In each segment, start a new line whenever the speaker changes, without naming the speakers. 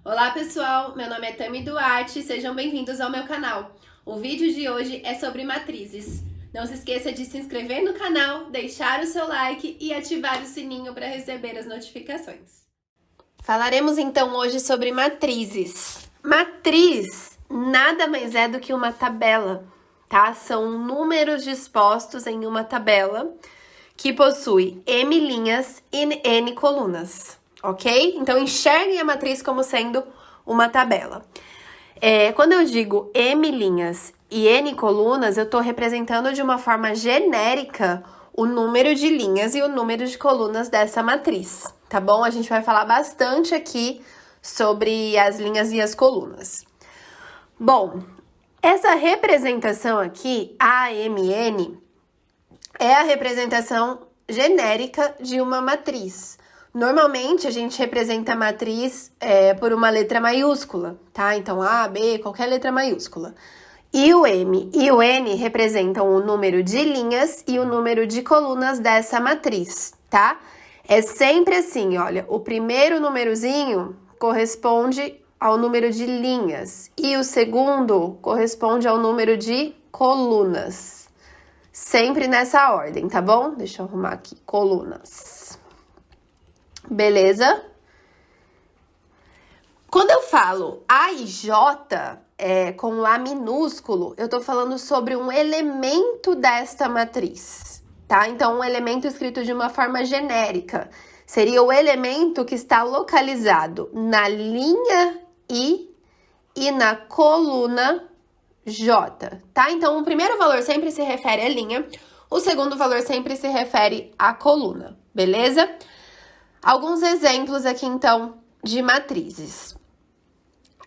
Olá pessoal, meu nome é Tami Duarte, sejam bem-vindos ao meu canal. O vídeo de hoje é sobre matrizes. Não se esqueça de se inscrever no canal, deixar o seu like e ativar o sininho para receber as notificações. Falaremos então hoje sobre matrizes. Matriz nada mais é do que uma tabela, tá? São números dispostos em uma tabela que possui M linhas e N colunas, ok? Então, enxerguem a matriz como sendo uma tabela. Quando eu digo M linhas e N colunas, eu estou representando de uma forma genérica o número de linhas e o número de colunas dessa matriz, tá bom? A gente vai falar bastante aqui sobre as linhas e as colunas. Bom, essa representação aqui, AMN, é a representação genérica de uma matriz. Normalmente, a gente representa a matriz por uma letra maiúscula, tá? Então, A, B, qualquer letra maiúscula. E o M e o N representam o número de linhas e o número de colunas dessa matriz, tá? É sempre assim, olha, o primeiro númerozinho corresponde ao número de linhas e o segundo corresponde ao número de colunas. Sempre nessa ordem, tá bom? Deixa eu arrumar aqui, colunas. Beleza? Quando eu falo A e J, com o A minúsculo, eu tô falando sobre um elemento desta matriz, tá? Então, um elemento escrito de uma forma genérica. Seria o elemento que está localizado na linha I e na coluna J, tá? Então, o primeiro valor sempre se refere à linha, o segundo valor sempre se refere à coluna, beleza? Alguns exemplos aqui, então, de matrizes.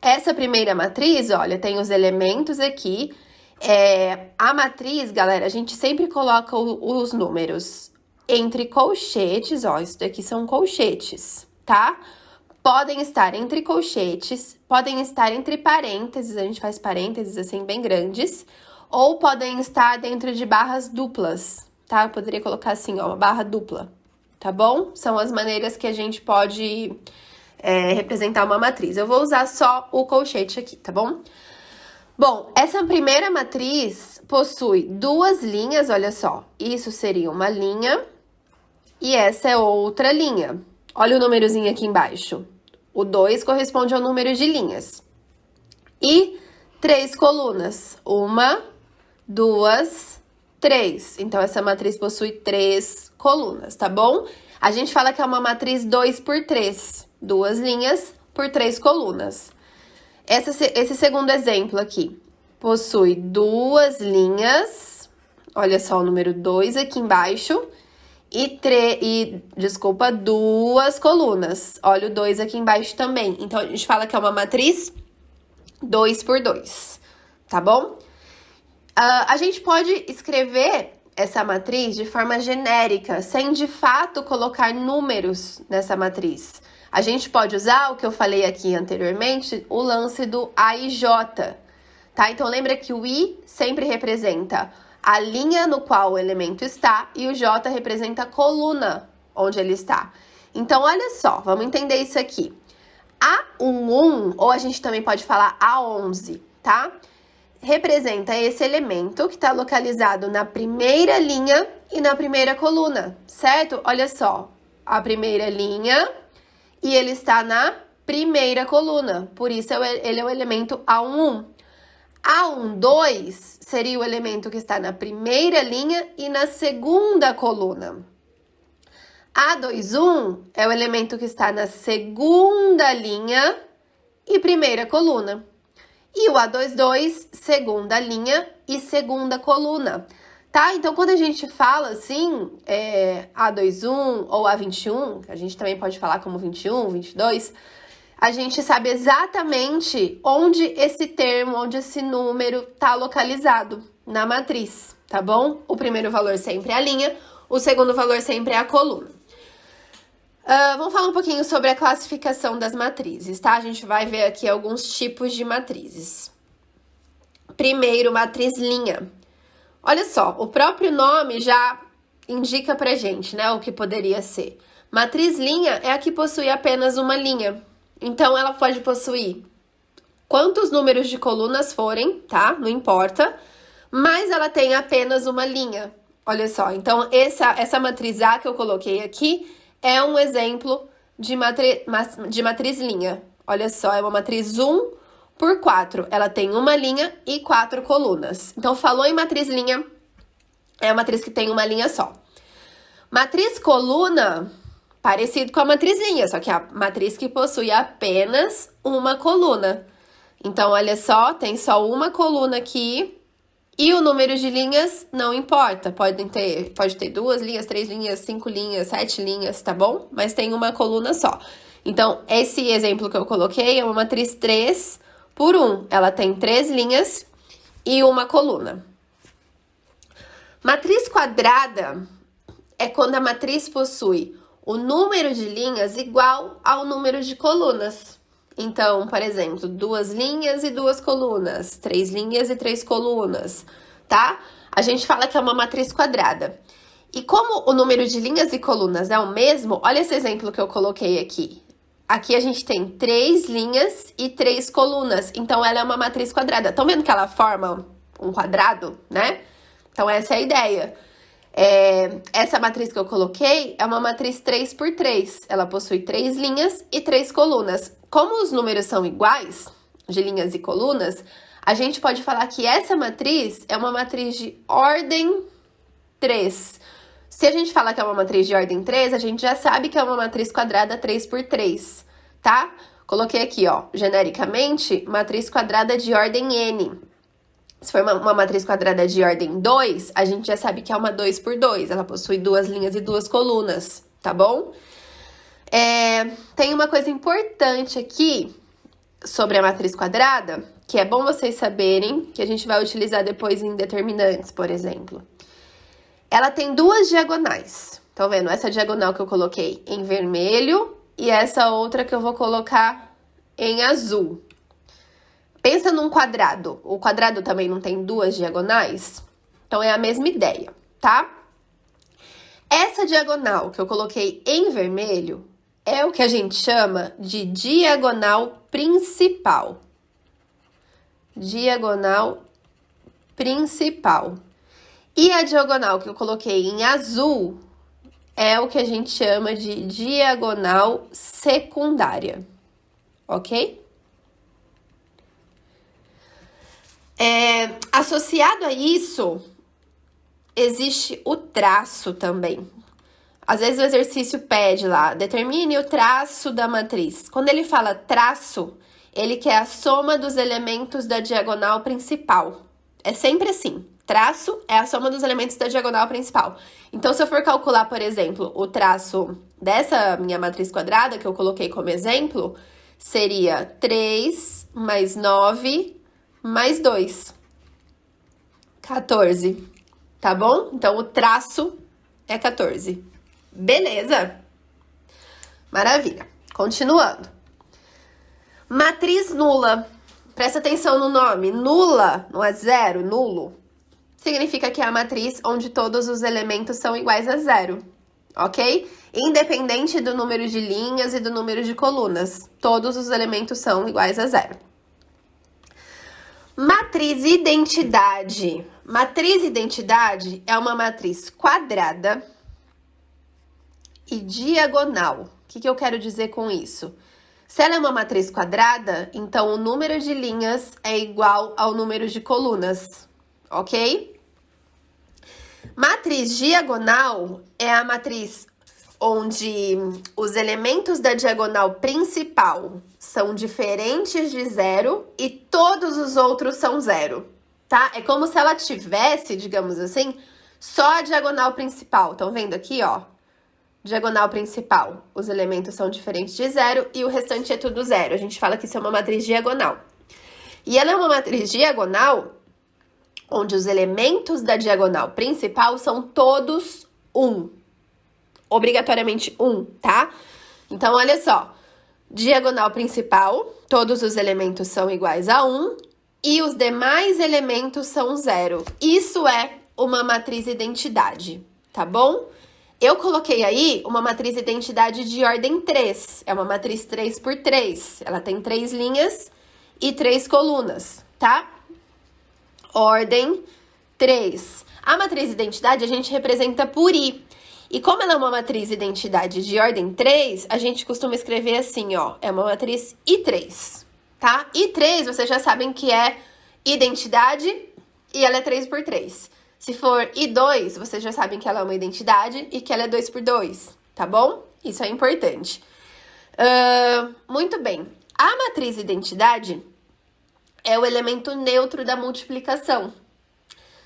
Essa primeira matriz, olha, tem os elementos aqui. A matriz, galera, a gente sempre coloca os números entre colchetes, ó, isso daqui são colchetes, tá? Podem estar entre colchetes, podem estar entre parênteses, a gente faz parênteses assim bem grandes, ou podem estar dentro de barras duplas, tá? Eu poderia colocar assim, ó, uma barra dupla, tá bom? São as maneiras que a gente pode representar uma matriz. Eu vou usar só o colchete aqui, tá bom? Bom, essa primeira matriz possui duas linhas, olha só. Isso seria uma linha e essa é outra linha. Olha o númerozinho aqui embaixo. O 2 corresponde ao número de linhas. E 3 colunas. 1, 2, 3. Então, essa matriz possui 3 colunas, tá bom? A gente fala que é uma matriz 2 por 3. 2 linhas por 3 colunas. Esse segundo exemplo aqui possui 2 linhas. Olha só o número 2 aqui embaixo. Desculpa, 2 colunas. Olha o 2 aqui embaixo também. Então, a gente fala que é uma matriz 2 por 2, tá bom? A gente pode escrever essa matriz de forma genérica, sem de fato colocar números nessa matriz. A gente pode usar o que eu falei aqui anteriormente, o lance do A e J, tá? Então, lembra que o I sempre representa a linha no qual o elemento está e o J representa a coluna onde ele está. Então, olha só, vamos entender isso aqui. A11, ou a gente também pode falar A11, tá? Representa esse elemento que está localizado na primeira linha e na primeira coluna, certo? Olha só, a primeira linha e ele está na primeira coluna, por isso ele é o elemento A11. A12 seria o elemento que está na primeira linha e na segunda coluna. A21 é o elemento que está na segunda linha e primeira coluna. E o A22, segunda linha e segunda coluna, tá? Então, quando a gente fala assim, A21 ou A21, que a gente também pode falar como 21, 22, a gente sabe exatamente onde esse termo, onde esse número tá localizado na matriz, tá bom? O primeiro valor sempre é a linha, o segundo valor sempre é a coluna. Vamos falar um pouquinho sobre a classificação das matrizes, tá? A gente vai ver aqui alguns tipos de matrizes. Primeiro, matriz linha. Olha só, o próprio nome já indica pra gente, né, o que poderia ser. Matriz linha é a que possui apenas uma linha. Então, ela pode possuir quantos números de colunas forem, tá? Não importa. Mas ela tem apenas uma linha. Olha só, então essa matriz A que eu coloquei aqui é um exemplo de matriz linha. Olha só, é uma matriz 1 por 4. Ela tem uma linha e 4 colunas. Então, falou em matriz linha, é uma matriz que tem uma linha só. Matriz coluna, parecido com a matriz linha, só que é a matriz que possui apenas uma coluna. Então, olha só, tem só uma coluna aqui. E o número de linhas não importa, pode ter 2 linhas, 3 linhas, 5 linhas, 7 linhas, tá bom? Mas tem uma coluna só. Então, esse exemplo que eu coloquei é uma matriz 3 por 1. Ela tem 3 linhas e uma coluna. Matriz quadrada é quando a matriz possui o número de linhas igual ao número de colunas. Então, por exemplo, 2 linhas e 2 colunas, 3 linhas e 3 colunas, tá? A gente fala que é uma matriz quadrada. E como o número de linhas e colunas é o mesmo, olha esse exemplo que eu coloquei aqui. Aqui a gente tem 3 linhas e 3 colunas, então ela é uma matriz quadrada. Estão vendo que ela forma um quadrado, né? Então essa é a ideia. Essa matriz que eu coloquei é uma matriz 3 por 3. Ela possui 3 linhas e 3 colunas. Como os números são iguais, de linhas e colunas, a gente pode falar que essa matriz é uma matriz de ordem 3. Se a gente fala que é uma matriz de ordem 3, a gente já sabe que é uma matriz quadrada 3 por 3, tá? Coloquei aqui, ó, genericamente, matriz quadrada de ordem n. Se for uma matriz quadrada de ordem 2, a gente já sabe que é uma 2 por 2. Ela possui 2 linhas e 2 colunas, tá bom? Tem uma coisa importante aqui sobre a matriz quadrada, que é bom vocês saberem, que a gente vai utilizar depois em determinantes, por exemplo. Ela tem 2 diagonais. Estão vendo? Essa diagonal que eu coloquei em vermelho e essa outra que eu vou colocar em azul. Pensa num quadrado. O quadrado também não tem 2 diagonais? Então, é a mesma ideia, tá? Essa diagonal que eu coloquei em vermelho é o que a gente chama de diagonal principal. Diagonal principal. E a diagonal que eu coloquei em azul é o que a gente chama de diagonal secundária, ok? Associado a isso, existe o traço também. Às vezes o exercício pede lá, determine o traço da matriz. Quando ele fala traço, ele quer a soma dos elementos da diagonal principal. É sempre assim. Traço é a soma dos elementos da diagonal principal. Então, se eu for calcular, por exemplo, o traço dessa minha matriz quadrada, que eu coloquei como exemplo, seria 3 mais 9 mais 2. 14. Tá bom? Então, o traço é 14. Beleza? Maravilha. Continuando. Matriz nula. Presta atenção no nome. Nula, não é zero, nulo. Significa que é a matriz onde todos os elementos são iguais a zero, ok? Independente do número de linhas e do número de colunas. Todos os elementos são iguais a zero. Matriz identidade. Matriz identidade é uma matriz quadrada e diagonal. O que eu quero dizer com isso? Se ela é uma matriz quadrada, então o número de linhas é igual ao número de colunas, ok? Matriz diagonal é a matriz onde os elementos da diagonal principal são diferentes de zero e todos os outros são zero, tá? É como se ela tivesse, digamos assim, só a diagonal principal. Estão vendo aqui, ó? Diagonal principal. Os elementos são diferentes de zero e o restante é tudo zero. A gente fala que isso é uma matriz diagonal. E ela é uma matriz diagonal onde os elementos da diagonal principal são todos 1. Obrigatoriamente 1, tá? Então, olha só. Diagonal principal, todos os elementos são iguais a 1 e os demais elementos são 0. Isso é uma matriz identidade, tá bom? Eu coloquei aí uma matriz identidade de ordem 3. É uma matriz 3 por 3. Ela tem 3 linhas e 3 colunas, tá? Ordem 3. A matriz identidade a gente representa por I. E como ela é uma matriz identidade de ordem 3, a gente costuma escrever assim, ó. É uma matriz I3, tá? I3, vocês já sabem que é identidade e ela é 3 por 3. Se for I2, vocês já sabem que ela é uma identidade e que ela é 2 por 2, tá bom? Isso é importante. Muito bem. A matriz identidade é o elemento neutro da multiplicação.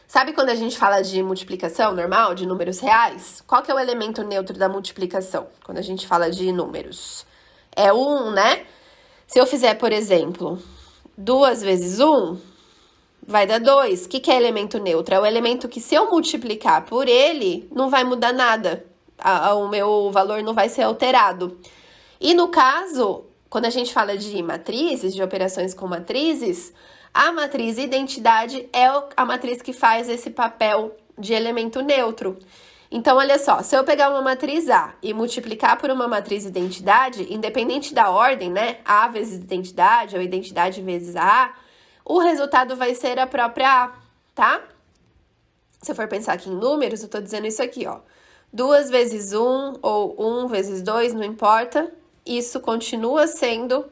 Sabe quando a gente fala de multiplicação normal, de números reais? Qual que é o elemento neutro da multiplicação? Quando a gente fala de números. É o 1, né? Se eu fizer, por exemplo, 2 vezes 1, vai dar 2. O que é elemento neutro? É o elemento que, se eu multiplicar por ele, não vai mudar nada. O meu valor não vai ser alterado. E no caso, quando a gente fala de matrizes, de operações com matrizes, a matriz identidade é a matriz que faz esse papel de elemento neutro. Então, olha só, se eu pegar uma matriz A e multiplicar por uma matriz identidade, independente da ordem, né? A vezes identidade ou identidade vezes A, o resultado vai ser a própria A, tá? Se eu for pensar aqui em números, eu tô dizendo isso aqui, ó. 2 vezes 1 ou 1 vezes 2, não importa. Isso continua sendo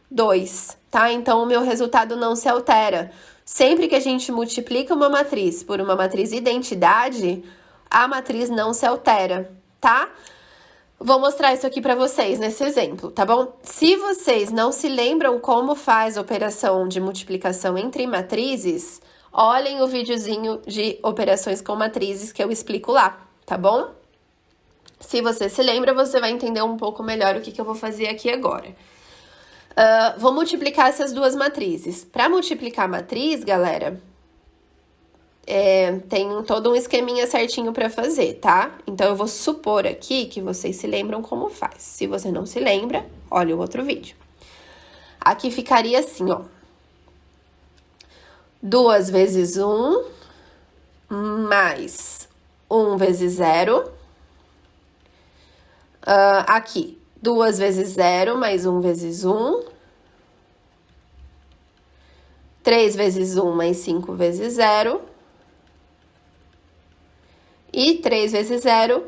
2, tá? Então, o meu resultado não se altera. Sempre que a gente multiplica uma matriz por uma matriz identidade, a matriz não se altera, tá? Vou mostrar isso aqui pra vocês nesse exemplo, tá bom? Se vocês não se lembram como faz a operação de multiplicação entre matrizes, olhem o videozinho de operações com matrizes que eu explico lá, tá bom? Se você se lembra, você vai entender um pouco melhor o que eu vou fazer aqui agora. Vou multiplicar essas duas matrizes. Para multiplicar a matriz, galera, tem todo um esqueminha certinho para fazer, tá? Então, eu vou supor aqui que vocês se lembram como faz. Se você não se lembra, olha o outro vídeo. Aqui ficaria assim, ó. 2 vezes 1 mais 1 vezes 0. Aqui, 2 vezes 0 mais 1 vezes 1. 3 vezes 1 mais 5 vezes 0. E 3 vezes 0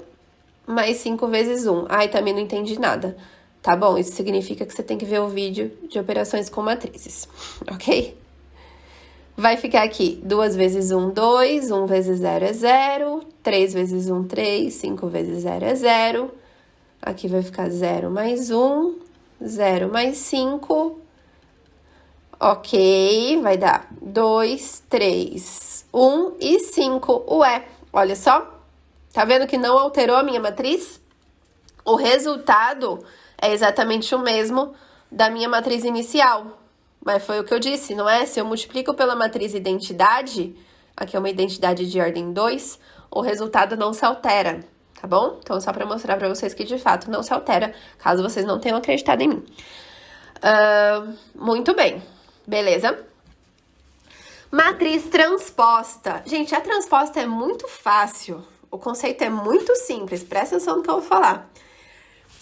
mais 5 vezes 1. Ai, também não entendi nada. Tá bom? Isso significa que você tem que ver o vídeo de operações com matrizes, ok? Vai ficar aqui 2 vezes 1, 2. 1 vezes 0 é 0. 3 vezes 1, 3. 5 vezes 0 é 0. Aqui vai ficar 0 mais 1, 0 mais 5. Ok, vai dar 2, 3, 1 e 5. Ué, olha só. Tá vendo que não alterou a minha matriz? O resultado é exatamente o mesmo da minha matriz inicial. Mas foi o que eu disse, não é? Se eu multiplico pela matriz identidade, aqui é uma identidade de ordem 2, o resultado não se altera. Tá bom? Então, só para mostrar para vocês que, de fato, não se altera, caso vocês não tenham acreditado em mim. Muito bem. Beleza? Matriz transposta. Gente, a transposta é muito fácil. O conceito é muito simples. Presta atenção no que eu vou falar.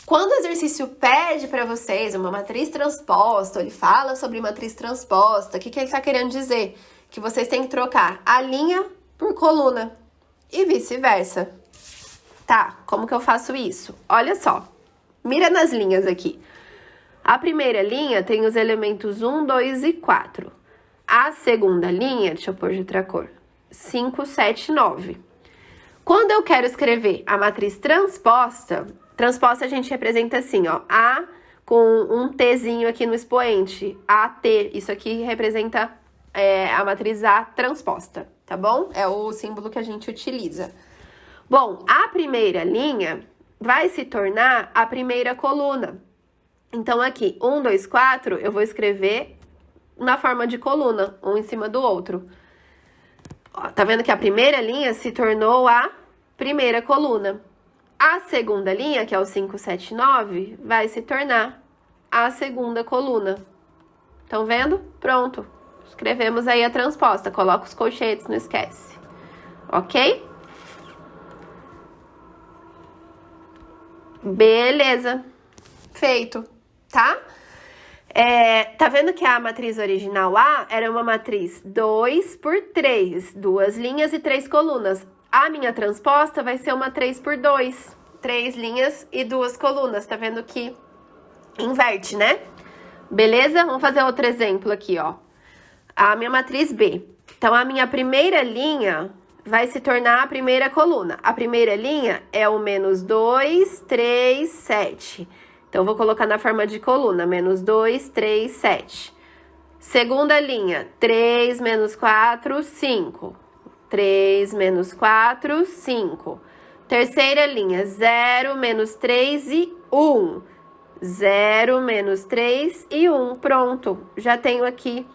Quando o exercício pede para vocês uma matriz transposta, ele fala sobre matriz transposta, o que ele está querendo dizer? Que vocês têm que trocar a linha por coluna e vice-versa. Tá, como que eu faço isso? Olha só, mira nas linhas aqui. A primeira linha tem os elementos 1, 2 e 4. A segunda linha, deixa eu pôr de outra cor, 5, 7, 9. Quando eu quero escrever a matriz transposta a gente representa assim, ó, A com um Tzinho aqui no expoente, AT, isso aqui representa a matriz A transposta, tá bom? É o símbolo que a gente utiliza. Bom, a primeira linha vai se tornar a primeira coluna. Então, aqui, 1, 2, 4, eu vou escrever na forma de coluna, um em cima do outro. Ó, tá vendo que a primeira linha se tornou a primeira coluna. A segunda linha, que é o 5, 7, 9, vai se tornar a segunda coluna. Estão vendo? Pronto. Escrevemos aí a transposta. Coloca os colchetes, não esquece. Ok? Beleza. Feito, tá? Tá vendo que a matriz original A era uma matriz 2 por 3, 2 linhas e 3 colunas. A minha transposta vai ser uma 3 por 2, 3 linhas e 2 colunas. Tá vendo que inverte, né? Beleza? Vamos fazer outro exemplo aqui, ó. A minha matriz B. Então, a minha primeira linha vai se tornar a primeira coluna. A primeira linha é o menos 2, 3, 7. Então, vou colocar na forma de coluna, menos 2, 3, 7. Segunda linha, 3 menos 4, 5. 3 menos 4, 5. Terceira linha, 0 menos 3 e 1. 0 menos 3 e 1. Pronto, já tenho aqui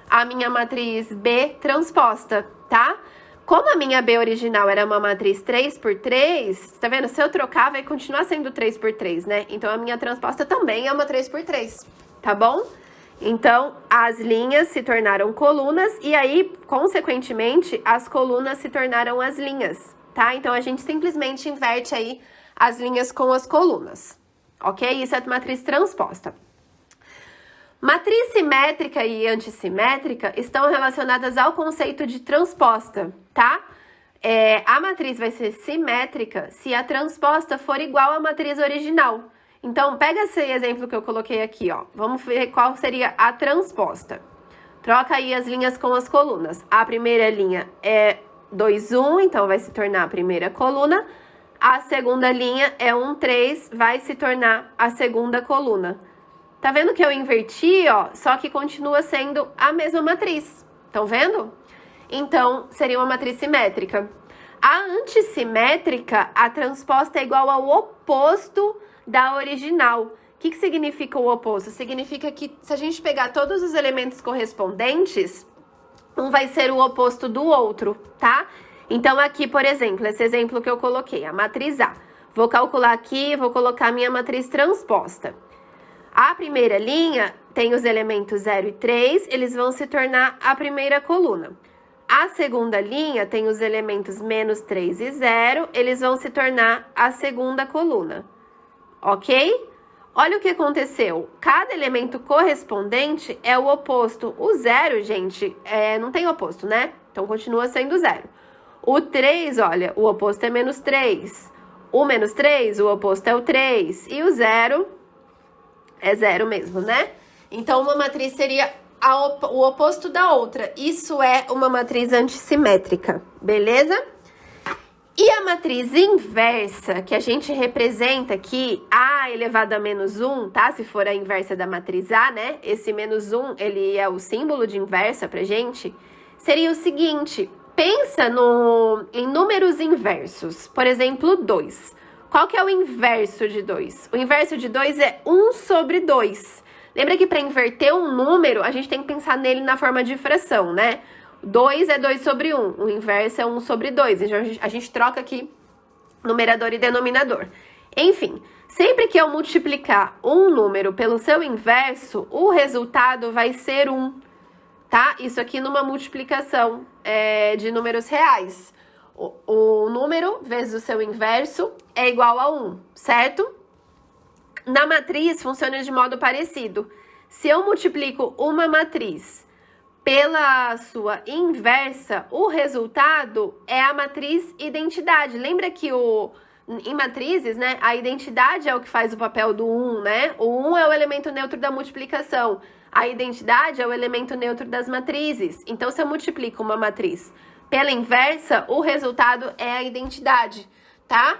a minha matriz B transposta, tá? Como a minha B original era uma matriz 3 por 3, tá vendo? Se eu trocar, vai continuar sendo 3 por 3, né? Então, a minha transposta também é uma 3 por 3, tá bom? Então, as linhas se tornaram colunas e aí, consequentemente, as colunas se tornaram as linhas, tá? Então, a gente simplesmente inverte aí as linhas com as colunas, ok? Isso é matriz transposta. Matriz simétrica e antissimétrica estão relacionadas ao conceito de transposta, tá? A matriz vai ser simétrica se a transposta for igual à matriz original. Então, pega esse exemplo que eu coloquei aqui, ó. Vamos ver qual seria a transposta. Troca aí as linhas com as colunas. A primeira linha é 2, 1, então vai se tornar a primeira coluna. A segunda linha é 1, 3, vai se tornar a segunda coluna. Tá vendo que eu inverti, ó? Só que continua sendo a mesma matriz. Estão vendo? Então, seria uma matriz simétrica. A antissimétrica, a transposta é igual ao oposto da original. O que significa o oposto? Significa que se a gente pegar todos os elementos correspondentes, um vai ser o oposto do outro, tá? Então, aqui, por exemplo, esse exemplo que eu coloquei, a matriz A. Vou calcular aqui, vou colocar a minha matriz transposta. A primeira linha tem os elementos 0 e 3, eles vão se tornar a primeira coluna. A segunda linha tem os elementos menos 3 e 0, eles vão se tornar a segunda coluna. Ok? Olha o que aconteceu. Cada elemento correspondente é o oposto. O 0, gente, não tem oposto, né? Então, continua sendo 0. O 3, olha, o oposto é menos 3. O menos 3, o oposto é o 3. E o 0... é 0 mesmo, né? Então, uma matriz seria o oposto da outra. Isso é uma matriz antissimétrica, beleza? E a matriz inversa, que a gente representa aqui, A elevado a menos 1, tá? Se for a inversa da matriz A, né? Esse menos 1, ele é o símbolo de inversa pra gente. Seria o seguinte, pensa em números inversos. Por exemplo, 2. Qual que é o inverso de 2? O inverso de 2 é 1 sobre 2. Lembra que para inverter um número, a gente tem que pensar nele na forma de fração, né? 2 é 2 sobre 1. O inverso é 1 sobre 2. Então, a gente troca aqui numerador e denominador. Enfim, sempre que eu multiplicar um número pelo seu inverso, o resultado vai ser 1, tá? Isso aqui numa multiplicação de números reais. O número vezes o seu inverso é igual a 1, certo? Na matriz funciona de modo parecido. Se eu multiplico uma matriz pela sua inversa, o resultado é a matriz identidade. Lembra que em matrizes, né, a identidade é o que faz o papel do 1, né? O 1 é o elemento neutro da multiplicação. A identidade é o elemento neutro das matrizes. Então, se eu multiplico uma matriz pela inversa, o resultado é a identidade, tá?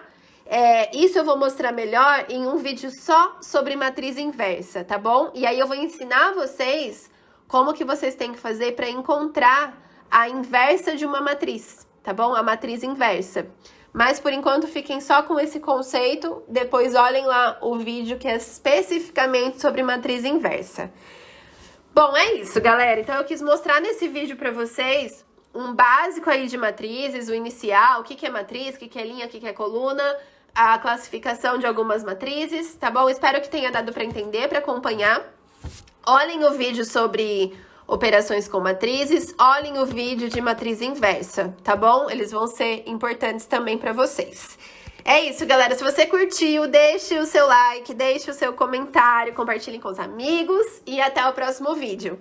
Isso eu vou mostrar melhor em um vídeo só sobre matriz inversa, tá bom? E aí eu vou ensinar vocês como que vocês têm que fazer para encontrar a inversa de uma matriz, tá bom? A matriz inversa. Mas por enquanto fiquem só com esse conceito, depois olhem lá o vídeo que é especificamente sobre matriz inversa. Bom, é isso, galera. Então eu quis mostrar nesse vídeo para vocês um básico aí de matrizes, o inicial, o que é matriz, o que é linha, o que é coluna, a classificação de algumas matrizes, tá bom? Espero que tenha dado para entender, para acompanhar. Olhem o vídeo sobre operações com matrizes, olhem o vídeo de matriz inversa, tá bom? Eles vão ser importantes também para vocês. É isso, galera. Se você curtiu, deixe o seu like, deixe o seu comentário, compartilhe com os amigos e até o próximo vídeo.